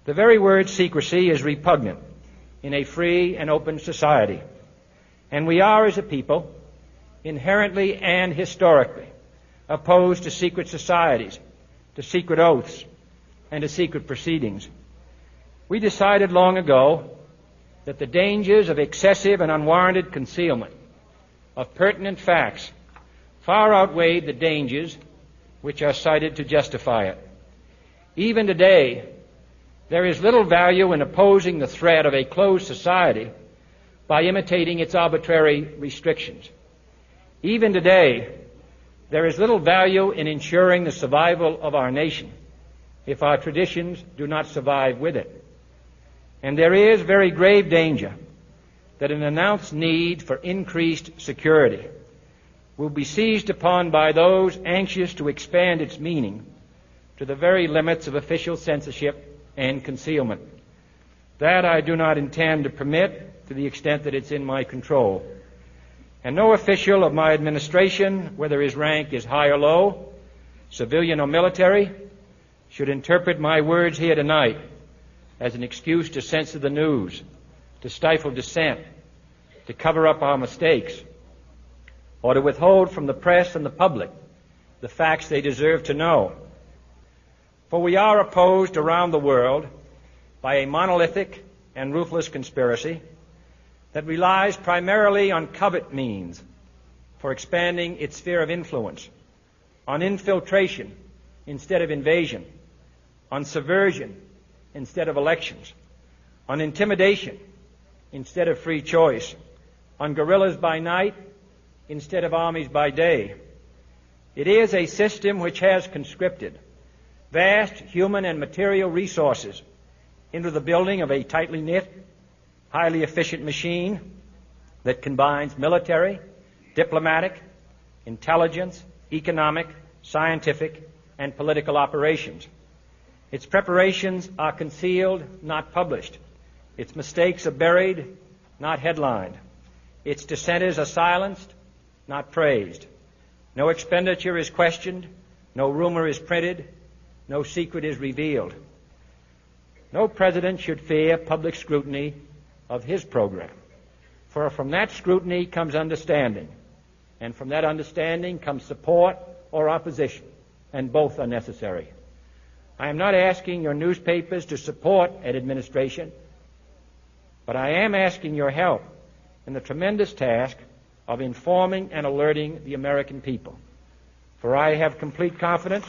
The very word secrecy is repugnant in a free and open society, and we are, as a people, inherently and historically opposed to secret societies, to secret oaths, and to secret proceedings. We decided long ago that the dangers of excessive and unwarranted concealment of pertinent facts far outweighed the dangers which are cited to justify it. Even today, there is little value in opposing the threat of a closed society by imitating its arbitrary restrictions. Even today, there is little value in ensuring the survival of our nation if our traditions do not survive with it. And there is very grave danger that an announced need for increased security will be seized upon by those anxious to expand its meaning to the very limits of official censorship and concealment. That I do not intend to permit to the extent that it's in my control. And no official of my administration, whether his rank is high or low, civilian or military, should interpret my words here tonight as an excuse to censor the news, to stifle dissent, to cover up our mistakes, or to withhold from the press and the public the facts they deserve to know. For we are opposed around the world by a monolithic and ruthless conspiracy that relies primarily on covert means for expanding its sphere of influence, on infiltration instead of invasion, on subversion instead of elections, on intimidation instead of free choice, on guerrillas by night instead of armies by day. It is a system which has conscripted vast human and material resources into the building of a tightly knit, highly efficient machine that combines military, diplomatic, intelligence, economic, scientific, and political operations. Its preparations are concealed, not published. Its mistakes are buried, not headlined. Its dissenters are silenced, not praised. No expenditure is questioned, no rumor is printed, no secret is revealed. No president should fear public scrutiny of his program, for from that scrutiny comes understanding, and from that understanding comes support or opposition, and both are necessary. I am not asking your newspapers to support an administration, but I am asking your help in the tremendous task of informing and alerting the American people. For I have complete confidence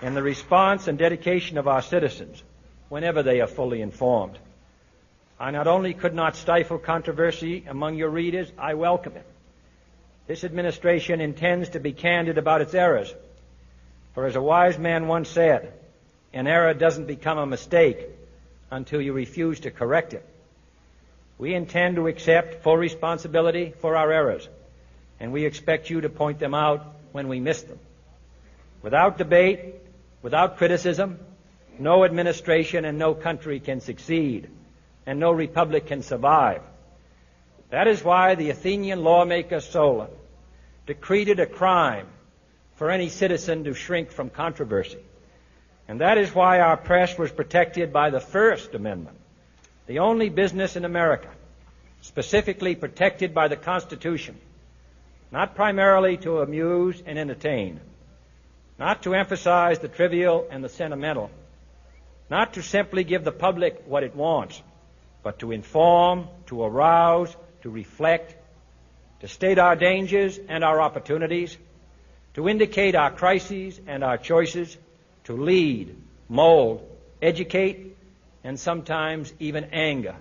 in the response and dedication of our citizens whenever they are fully informed. I not only could not stifle controversy among your readers, I welcome it. This administration intends to be candid about its errors. For as a wise man once said, an error doesn't become a mistake until you refuse to correct it. We intend to accept full responsibility for our errors, and we expect you to point them out when we miss them. Without debate, without criticism, no administration and no country can succeed, and no republic can survive. That is why the Athenian lawmaker Solon decreed it a crime for any citizen to shrink from controversy. And that is why our press was protected by the First Amendment, the only business in America specifically protected by the Constitution, not primarily to amuse and entertain, not to emphasize the trivial and the sentimental, not to simply give the public what it wants, but to inform, to arouse, to reflect, to state our dangers and our opportunities, to indicate our crises and our choices, to lead, mold, educate, and sometimes even anger.